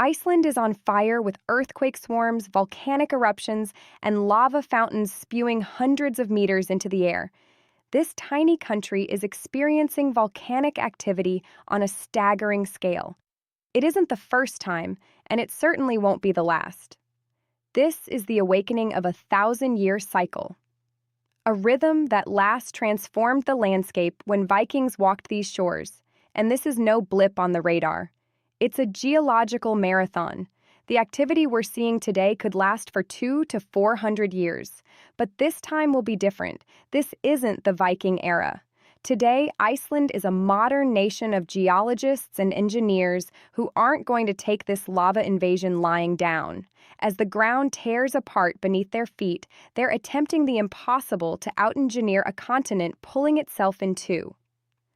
Iceland is on fire with earthquake swarms, volcanic eruptions, and lava fountains spewing hundreds of meters into the air. This tiny country is experiencing volcanic activity on a staggering scale. It isn't the first time, and it certainly won't be the last. This is the awakening of a 1,000-year cycle. A rhythm that last transformed the landscape when Vikings walked these shores, and this is no blip on the radar. It's a geological marathon. The activity we're seeing today could last for 200 to 400 years, but this time will be different. This isn't the Viking era. Today, Iceland is a modern nation of geologists and engineers who aren't going to take this lava invasion lying down. As the ground tears apart beneath their feet, they're attempting the impossible to out-engineer a continent pulling itself in two.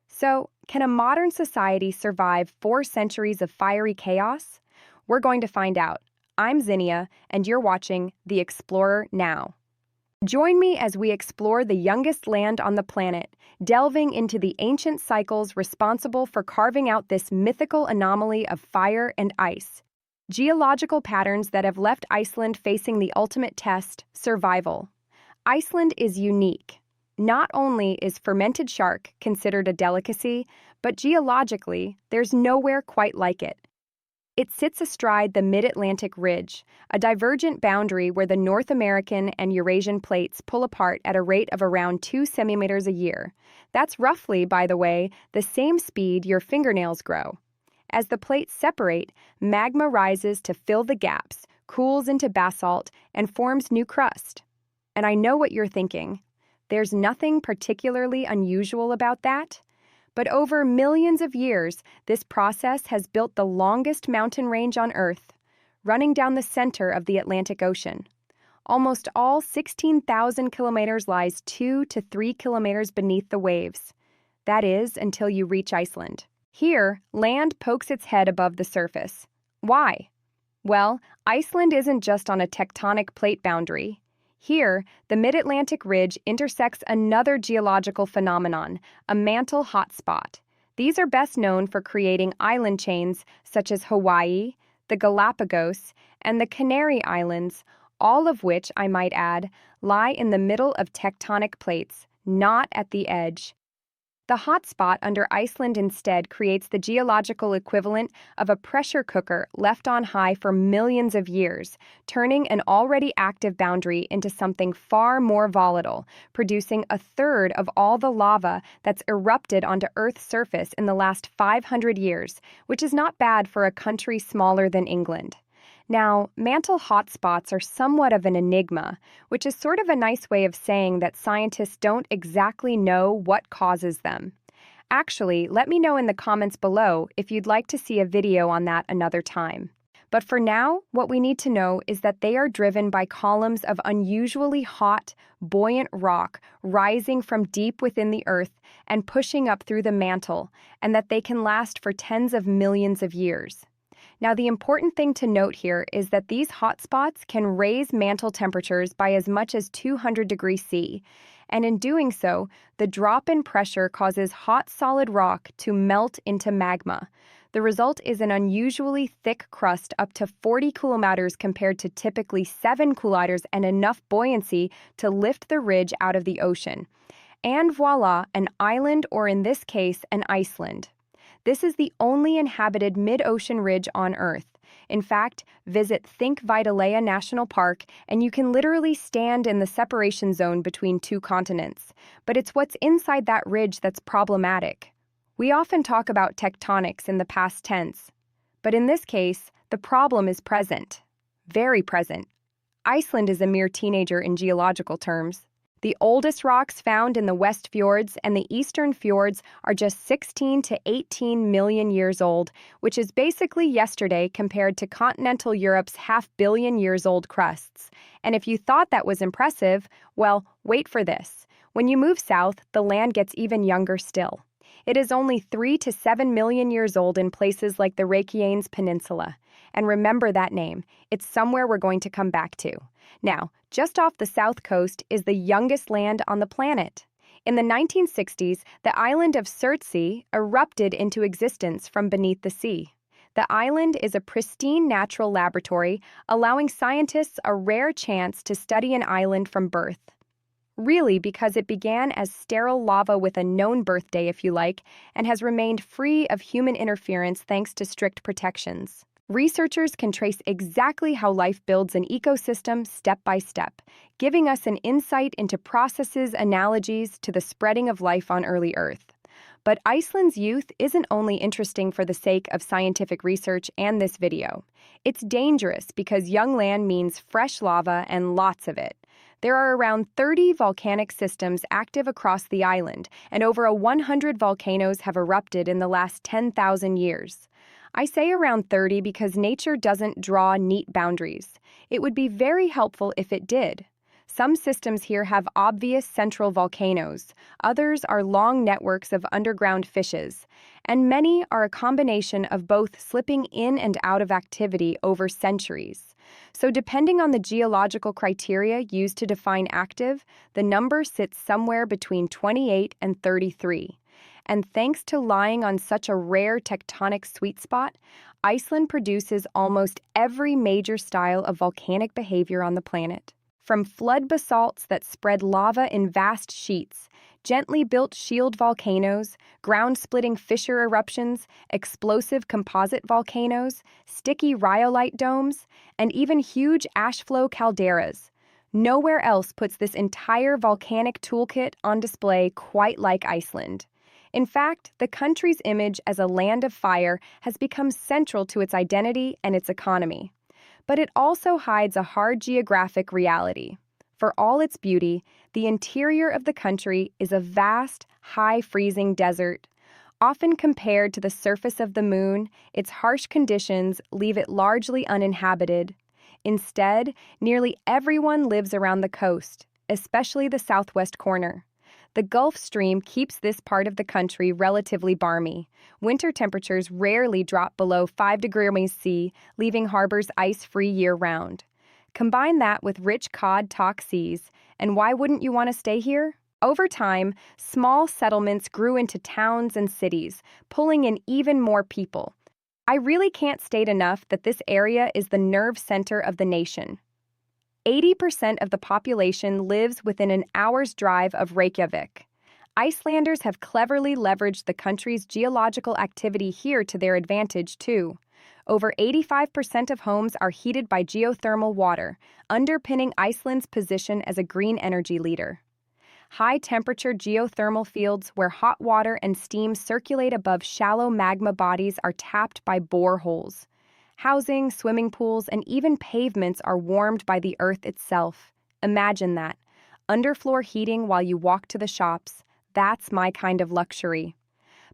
So, can a modern society survive 4 centuries of fiery chaos? We're going to find out. I'm Zinnia, and you're watching The Explorer Now. Join me as we explore the youngest land on the planet, delving into the ancient cycles responsible for carving out this mythical anomaly of fire and ice. Geological patterns that have left Iceland facing the ultimate test, survival. Iceland is unique. Not only is fermented shark considered a delicacy, but geologically, there's nowhere quite like it. It sits astride the Mid-Atlantic Ridge, a divergent boundary where the North American and Eurasian plates pull apart at a rate of around 2 centimeters a year. That's roughly, by the way, the same speed your fingernails grow. As the plates separate, magma rises to fill the gaps, cools into basalt, and forms new crust. And I know what you're thinking. There's nothing particularly unusual about that. But over millions of years, this process has built the longest mountain range on Earth, running down the center of the Atlantic Ocean. Almost all 16,000 kilometers lies 2 to 3 kilometers beneath the waves. That is, until you reach Iceland. Here, land pokes its head above the surface. Why? Well, Iceland isn't just on a tectonic plate boundary. Here, the Mid-Atlantic Ridge intersects another geological phenomenon, a mantle hotspot. These are best known for creating island chains such as Hawaii, the Galapagos, and the Canary Islands, all of which, I might add, lie in the middle of tectonic plates, not at the edge. The hotspot under Iceland instead creates the geological equivalent of a pressure cooker left on high for millions of years, turning an already active boundary into something far more volatile, producing a third of all the lava that's erupted onto Earth's surface in the last 500 years, which is not bad for a country smaller than England. Now, mantle hotspots are somewhat of an enigma, which is sort of a nice way of saying that scientists don't exactly know what causes them. Actually, let me know in the comments below if you'd like to see a video on that another time. But for now, what we need to know is that they are driven by columns of unusually hot, buoyant rock rising from deep within the Earth and pushing up through the mantle, and that they can last for tens of millions of years. Now, the important thing to note here is that these hotspots can raise mantle temperatures by as much as 200 degrees C, and in doing so, the drop in pressure causes hot solid rock to melt into magma. The result is an unusually thick crust up to 40 kilometers compared to typically 7 kilometers and enough buoyancy to lift the ridge out of the ocean. And voila, an island, or in this case, an Iceland. This is the only inhabited mid-ocean ridge on Earth. In fact, visit Thingvellir National Park and you can literally stand in the separation zone between 2 continents. But it's what's inside that ridge that's problematic. We often talk about tectonics in the past tense. But in this case, the problem is present. Very present. Iceland is a mere teenager in geological terms. The oldest rocks found in the West Fjords and the Eastern Fjords are just 16 to 18 million years old, which is basically yesterday compared to continental Europe's half-billion-years-old crusts. And if you thought that was impressive, well, wait for this. When you move south, the land gets even younger still. It is only 3 to 7 million years old in places like the Reykjanes Peninsula. And remember that name. It's somewhere we're going to come back to. Now, just off the south coast is the youngest land on the planet. In the 1960s, the island of Surtsey erupted into existence from beneath the sea. The island is a pristine natural laboratory, allowing scientists a rare chance to study an island from birth. Really, because it began as sterile lava with a known birthday, if you like, and has remained free of human interference thanks to strict protections. Researchers can trace exactly how life builds an ecosystem step by step, giving us an insight into processes analogies to the spreading of life on early Earth. But Iceland's youth isn't only interesting for the sake of scientific research and this video. It's dangerous because young land means fresh lava and lots of it. There are around 30 volcanic systems active across the island, and over 100 volcanoes have erupted in the last 10,000 years. I say around 30 because nature doesn't draw neat boundaries. It would be very helpful if it did. Some systems here have obvious central volcanoes, others are long networks of underground fissures, and many are a combination of both slipping in and out of activity over centuries. So depending on the geological criteria used to define active, the number sits somewhere between 28 and 33. And thanks to lying on such a rare tectonic sweet spot, Iceland produces almost every major style of volcanic behavior on the planet. From flood basalts that spread lava in vast sheets, gently built shield volcanoes, ground-splitting fissure eruptions, explosive composite volcanoes, sticky rhyolite domes, and even huge ash flow calderas. Nowhere else puts this entire volcanic toolkit on display quite like Iceland. In fact, the country's image as a land of fire has become central to its identity and its economy. But it also hides a hard geographic reality. For all its beauty, the interior of the country is a vast, high-freezing desert. Often compared to the surface of the moon, its harsh conditions leave it largely uninhabited. Instead, nearly everyone lives around the coast, especially the southwest corner. The Gulf Stream keeps this part of the country relatively balmy. Winter temperatures rarely drop below 5 degrees C, leaving harbors ice-free year-round. Combine that with rich cod-talk seas, and why wouldn't you want to stay here? Over time, small settlements grew into towns and cities, pulling in even more people. I really can't state enough that this area is the nerve center of the nation. 80% of the population lives within an hour's drive of Reykjavik. Icelanders have cleverly leveraged the country's geological activity here to their advantage, too. Over 85% of homes are heated by geothermal water, underpinning Iceland's position as a green energy leader. High-temperature geothermal fields where hot water and steam circulate above shallow magma bodies are tapped by boreholes. Housing, swimming pools, and even pavements are warmed by the earth itself. Imagine that. Underfloor heating while you walk to the shops. That's my kind of luxury.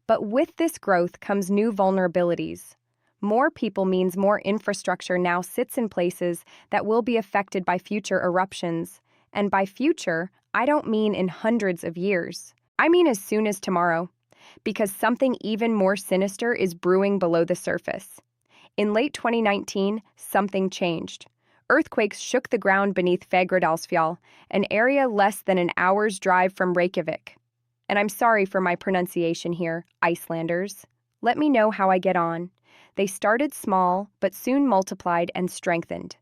But with this growth comes new vulnerabilities. More people means more infrastructure now sits in places that will be affected by future eruptions. And by future, I don't mean in hundreds of years. I mean as soon as tomorrow. Because something even more sinister is brewing below the surface. In late 2019, something changed. Earthquakes shook the ground beneath Fagradalsfjall, an area less than an hour's drive from Reykjavik. And I'm sorry for my pronunciation here, Icelanders. Let me know how I get on. They started small, but soon multiplied and strengthened.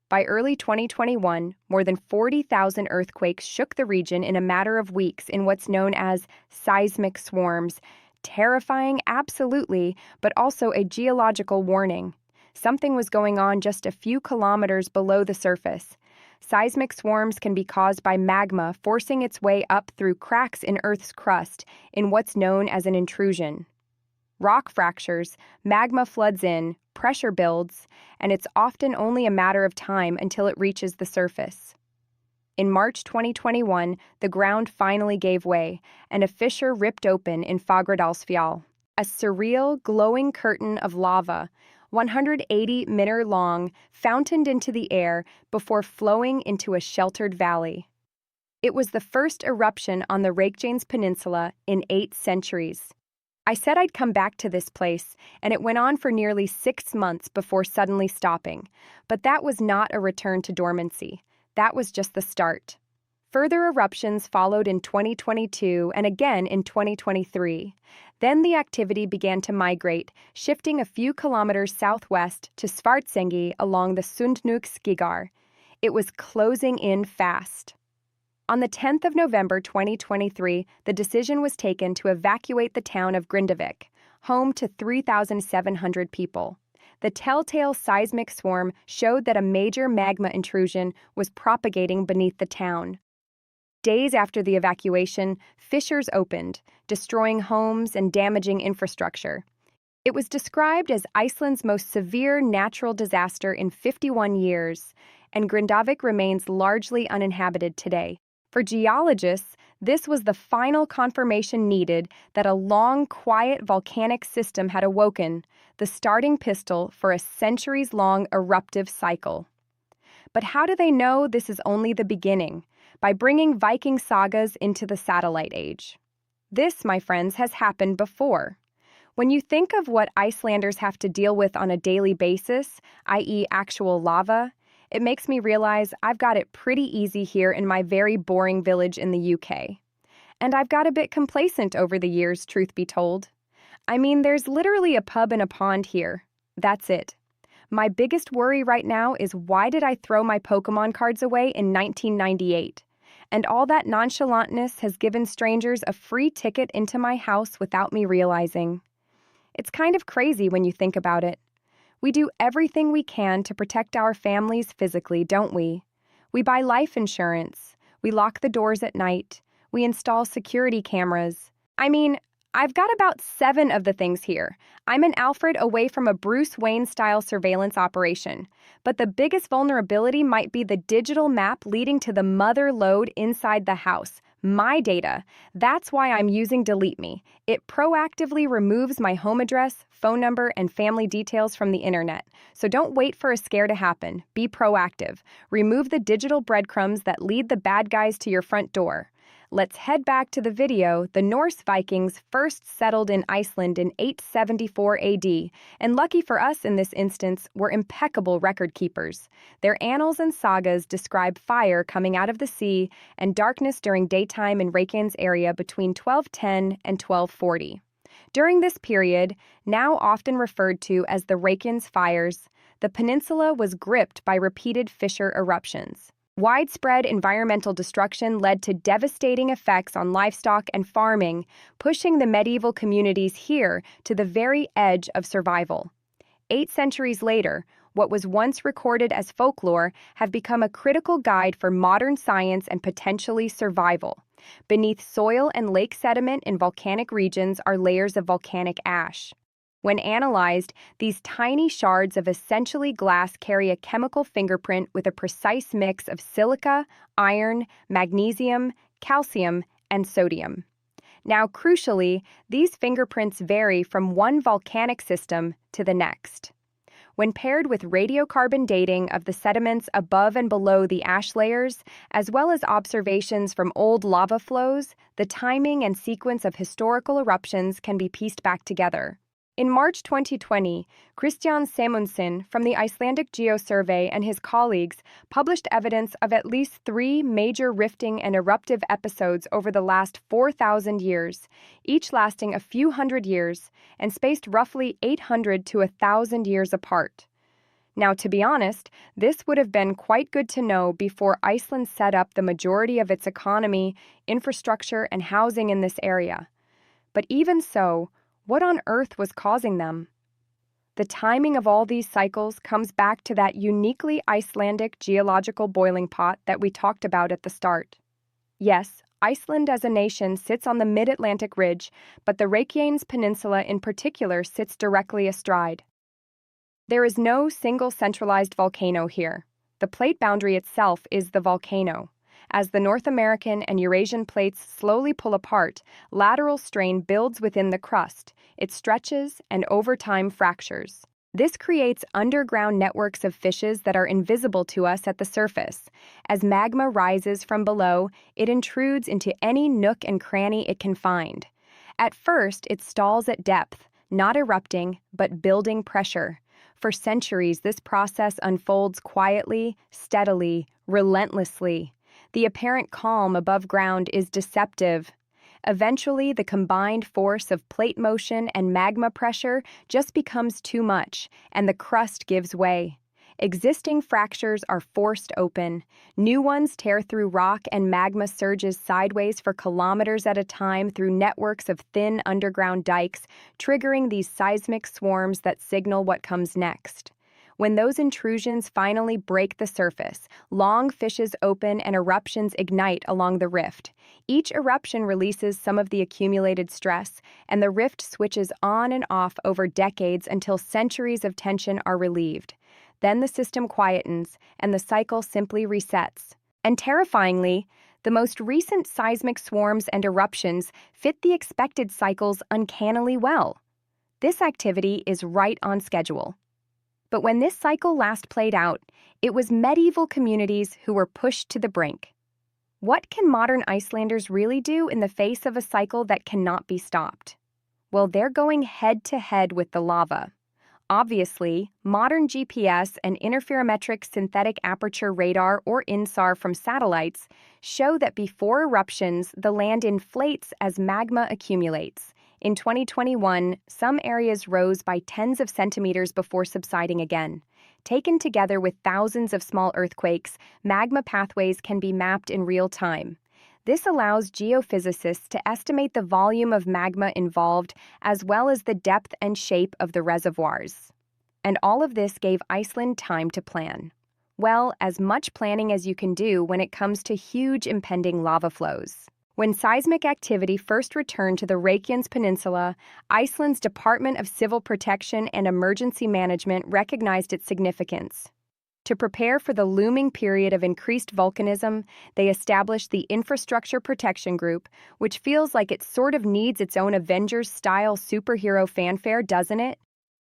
By early 2021, more than 40,000 earthquakes shook the region in a matter of weeks in what's known as seismic swarms. Terrifying, absolutely, but also a geological warning. Something was going on just a few kilometers below the surface. Seismic swarms can be caused by magma forcing its way up through cracks in Earth's crust in what's known as an intrusion. Rock fractures, magma floods in, pressure builds, and it's often only a matter of time until it reaches the surface. In March 2021, the ground finally gave way, and a fissure ripped open in Fagradalsfjall. A surreal, glowing curtain of lava, 180 meters long, fountained into the air before flowing into a sheltered valley. It was the first eruption on the Reykjanes Peninsula in 8 centuries. I said I'd come back to this place, and it went on for nearly 6 months before suddenly stopping. But that was not a return to dormancy. That was just the start. Further eruptions followed in 2022 and again in 2023. Then the activity began to migrate, shifting a few kilometers southwest to Svartsengi along the Sundhnúksgígar. It was closing in fast. On the 10th of November 2023, the decision was taken to evacuate the town of Grindavik, home to 3,700 people. The telltale seismic swarm showed that a major magma intrusion was propagating beneath the town. Days after the evacuation, fissures opened, destroying homes and damaging infrastructure. It was described as Iceland's most severe natural disaster in 51 years, and Grindavik remains largely uninhabited today. For geologists, this was the final confirmation needed that a long, quiet volcanic system had awoken, the starting pistol for a centuries-long eruptive cycle. But how do they know this is only the beginning? By bringing Viking sagas into the satellite age. This, my friends, has happened before. When you think of what Icelanders have to deal with on a daily basis, i.e. actual lava, it makes me realize I've got it pretty easy here in my very boring village in the UK. And I've got a bit complacent over the years, truth be told. I mean, there's literally a pub and a pond here. That's it. My biggest worry right now is why did I throw my Pokemon cards away in 1998? And all that nonchalantness has given strangers a free ticket into my house without me realizing. It's kind of crazy when you think about it. We do everything we can to protect our families physically, don't we? We buy life insurance. We lock the doors at night. We install security cameras. I mean, I've got about 7 of the things here. I'm an Alfred away from a Bruce Wayne-style surveillance operation. But the biggest vulnerability might be the digital map leading to the mother lode inside the house. My data. That's why I'm using Delete Me. It proactively removes my home address, phone number, and family details from the internet. So don't wait for a scare to happen. Be proactive. Remove the digital breadcrumbs that lead the bad guys to your front door. Let's head back to the video. The Norse Vikings first settled in Iceland in 874 AD, and lucky for us in this instance, were impeccable record keepers. Their annals and sagas describe fire coming out of the sea and darkness during daytime in Reykjanes area between 1210 and 1240. During this period, now often referred to as the Reykjanes fires, the peninsula was gripped by repeated fissure eruptions. Widespread environmental destruction led to devastating effects on livestock and farming, pushing the medieval communities here to the very edge of survival. 8 centuries later, what was once recorded as folklore have become a critical guide for modern science and potentially survival. Beneath soil and lake sediment in volcanic regions are layers of volcanic ash. When analyzed, these tiny shards of essentially glass carry a chemical fingerprint with a precise mix of silica, iron, magnesium, calcium, and sodium. Now, crucially, these fingerprints vary from one volcanic system to the next. When paired with radiocarbon dating of the sediments above and below the ash layers, as well as observations from old lava flows, the timing and sequence of historical eruptions can be pieced back together. In March 2020, Kristján Sæmundsson from the Icelandic Geosurvey and his colleagues published evidence of at least 3 major rifting and eruptive episodes over the last 4,000 years, each lasting a few hundred years and spaced roughly 800 to 1,000 years apart. Now, to be honest, this would have been quite good to know before Iceland set up the majority of its economy, infrastructure, and housing in this area. But even so, what on earth was causing them? The timing of all these cycles comes back to that uniquely Icelandic geological boiling pot that we talked about at the start. Yes, Iceland as a nation sits on the mid-Atlantic ridge, but the Reykjanes Peninsula in particular sits directly astride. There is no single centralized volcano here. The plate boundary itself is the volcano. As the North American and Eurasian plates slowly pull apart, lateral strain builds within the crust. It stretches and over time fractures. This creates underground networks of fissures that are invisible to us at the surface. As magma rises from below, it intrudes into any nook and cranny it can find. At first, it stalls at depth, not erupting, but building pressure. For centuries, this process unfolds quietly, steadily, relentlessly. The apparent calm above ground is deceptive. Eventually, the combined force of plate motion and magma pressure just becomes too much, and the crust gives way. Existing fractures are forced open. New ones tear through rock, and magma surges sideways for kilometers at a time through networks of thin underground dikes, triggering these seismic swarms that signal what comes next. When those intrusions finally break the surface, long fissures open and eruptions ignite along the rift. Each eruption releases some of the accumulated stress, and the rift switches on and off over decades until centuries of tension are relieved. Then the system quietens, and the cycle simply resets. And terrifyingly, the most recent seismic swarms and eruptions fit the expected cycles uncannily well. This activity is right on schedule. But when this cycle last played out, it was medieval communities who were pushed to the brink. What can modern Icelanders really do in the face of a cycle that cannot be stopped? Well, they're going head-to-head with the lava. Obviously, modern GPS and interferometric synthetic aperture radar, or INSAR, from satellites show that before eruptions, the land inflates as magma accumulates. In 2021, some areas rose by tens of centimeters before subsiding again. Taken together with thousands of small earthquakes, magma pathways can be mapped in real time. This allows geophysicists to estimate the volume of magma involved, as well as the depth and shape of the reservoirs. And all of this gave Iceland time to plan. Well, as much planning as you can do when it comes to huge impending lava flows. When seismic activity first returned to the Reykjanes Peninsula, Iceland's Department of Civil Protection and Emergency Management recognized its significance. To prepare for the looming period of increased volcanism, they established the Infrastructure Protection Group, which feels like it sort of needs its own Avengers-style superhero fanfare, doesn't it?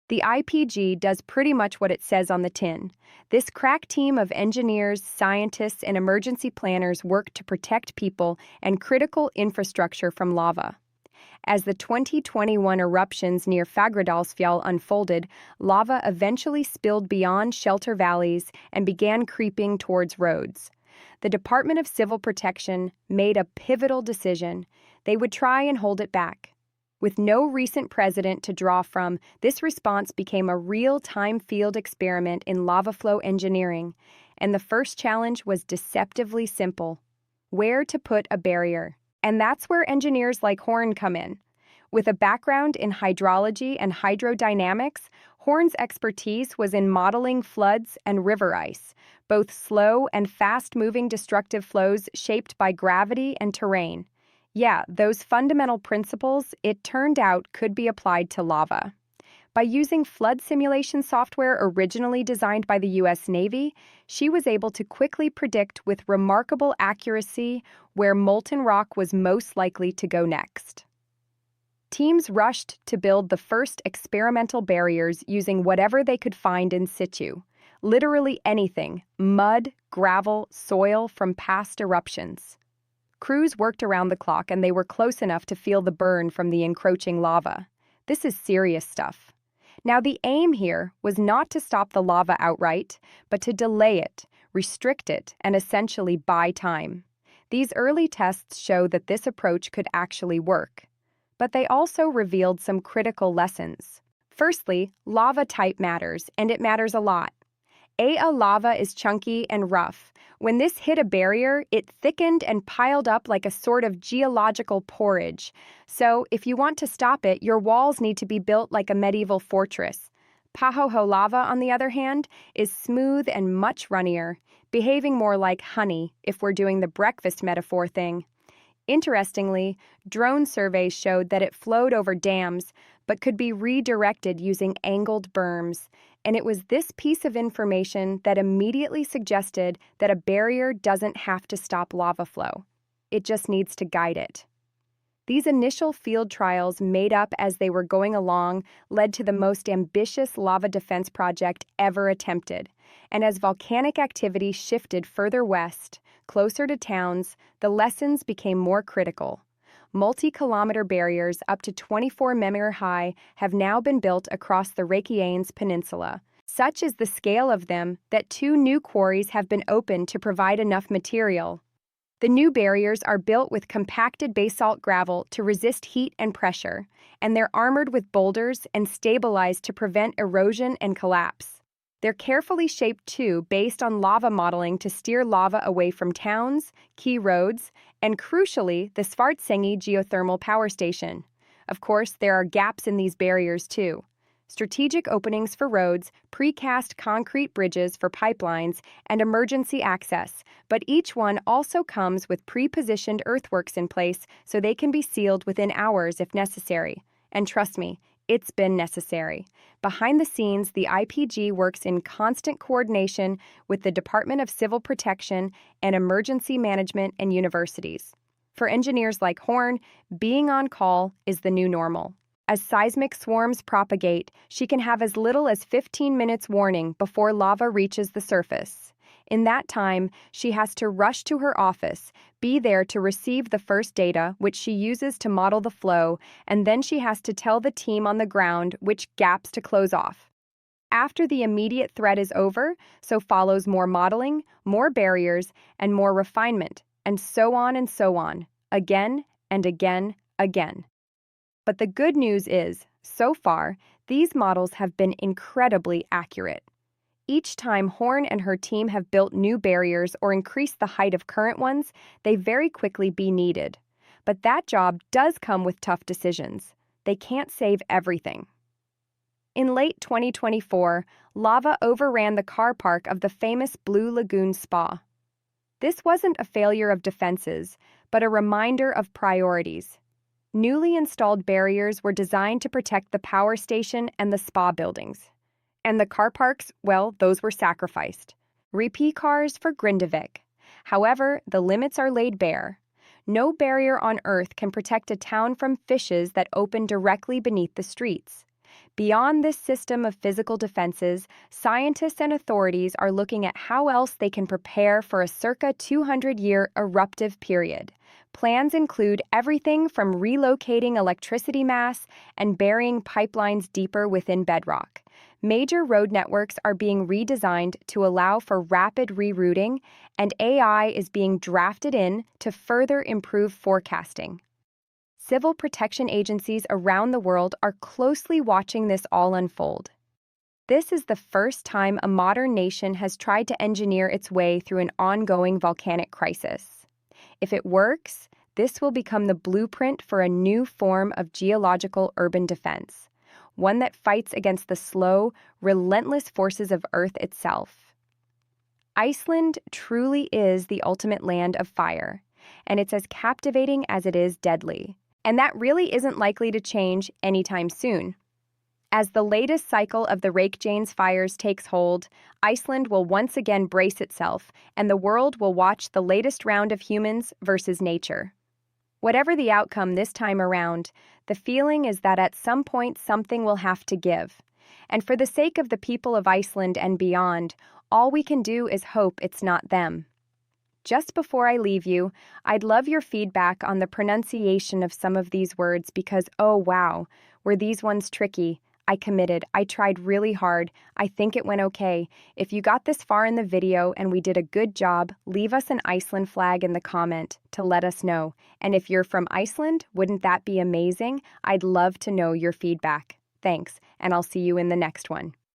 The IPG does pretty much what it says on the tin. This crack team of engineers, scientists, and emergency planners work to protect people and critical infrastructure from lava. As the 2021 eruptions near Fagradalsfjall unfolded, lava eventually spilled beyond shelter valleys and began creeping towards roads. The Department of Civil Protection made a pivotal decision. They would try and hold it back. With no recent precedent to draw from, this response became a real-time field experiment in lava flow engineering, and the first challenge was deceptively simple: where to put a barrier. And that's where engineers like Horn come in. With a background in hydrology and hydrodynamics, Horn's expertise was in modeling floods and river ice, both slow and fast-moving destructive flows shaped by gravity and terrain. Yeah, those fundamental principles, it turned out, could be applied to lava. By using flood simulation software originally designed by the U.S. Navy, she was able to quickly predict with remarkable accuracy where molten rock was most likely to go next. Teams rushed to build the first experimental barriers using whatever they could find in situ. Literally anything: mud, gravel, soil from past eruptions. Crews worked around the clock, and they were close enough to feel the burn from the encroaching lava. This is serious stuff. Now, the aim here was not to stop the lava outright, but to delay it, restrict it, and essentially buy time. These early tests show that this approach could actually work. But they also revealed some critical lessons. Firstly, lava type matters, and it matters a lot. Lava is chunky and rough. When this hit a barrier, it thickened and piled up like a sort of geological porridge. So, if you want to stop it, your walls need to be built like a medieval fortress. Pahoho lava, on the other hand, is smooth and much runnier, behaving more like honey, if we're doing the breakfast metaphor thing. Interestingly, drone surveys showed that it flowed over dams, but could be redirected using angled berms. And it was this piece of information that immediately suggested that a barrier doesn't have to stop lava flow. It just needs to guide it. These initial field trials, made up as they were going along, led to the most ambitious lava defense project ever attempted. And as volcanic activity shifted further west, closer to towns, the lessons became more critical. Multi-kilometer barriers up to 24 meter high have now been built across the Reykjanes Peninsula. Such is the scale of them that 2 new quarries have been opened to provide enough material. The new barriers are built with compacted basalt gravel to resist heat and pressure, and they're armored with boulders and stabilized to prevent erosion and collapse. They're carefully shaped too, based on lava modeling to steer lava away from towns, key roads, and crucially, the Svartsengi geothermal power station. Of course, there are gaps in these barriers too. Strategic openings for roads, precast concrete bridges for pipelines, and emergency access, but each one also comes with pre-positioned earthworks in place so they can be sealed within hours if necessary. And trust me, it's been necessary. Behind the scenes, the IPG works in constant coordination with the Department of Civil Protection and Emergency Management and universities. For engineers like Horn, being on call is the new normal. As seismic swarms propagate, she can have as little as 15 minutes warning before lava reaches the surface. In that time, she has to rush to her office, be there to receive the first data, which she uses to model the flow, and then she has to tell the team on the ground which gaps to close off. After the immediate threat is over, so follows more modeling, more barriers, and more refinement, and so on, again and again, again. But the good news is, so far, these models have been incredibly accurate. Each time Horn and her team have built new barriers or increased the height of current ones, they very quickly be needed. But that job does come with tough decisions. They can't save everything. In late 2024, lava overran the car park of the famous Blue Lagoon spa. This wasn't a failure of defenses, but a reminder of priorities. Newly installed barriers were designed to protect the power station and the spa buildings. And the car parks, well, those were sacrificed. Repeat cars for Grindavik. However, the limits are laid bare. No barrier on Earth can protect a town from fissures that open directly beneath the streets. Beyond this system of physical defenses, scientists and authorities are looking at how else they can prepare for a circa 200-year eruptive period. Plans include everything from relocating electricity mass and burying pipelines deeper within bedrock. Major road networks are being redesigned to allow for rapid rerouting, and AI is being drafted in to further improve forecasting. Civil protection agencies around the world are closely watching this all unfold. This is the first time a modern nation has tried to engineer its way through an ongoing volcanic crisis. If it works, this will become the blueprint for a new form of geological urban defense, one that fights against the slow, relentless forces of Earth itself. Iceland truly is the ultimate land of fire, and it's as captivating as it is deadly. And that really isn't likely to change anytime soon. As the latest cycle of the Reykjanes fires takes hold, Iceland will once again brace itself, and the world will watch the latest round of humans versus nature. Whatever the outcome this time around, the feeling is that at some point something will have to give. And for the sake of the people of Iceland and beyond, all we can do is hope it's not them. Just before I leave you, I'd love your feedback on the pronunciation of some of these words because, oh wow, were these ones tricky. I committed. I tried really hard. I think it went okay. If you got this far in the video and we did a good job, leave us an Iceland flag in the comment to let us know. And if you're from Iceland, wouldn't that be amazing? I'd love to know your feedback. Thanks, and I'll see you in the next one.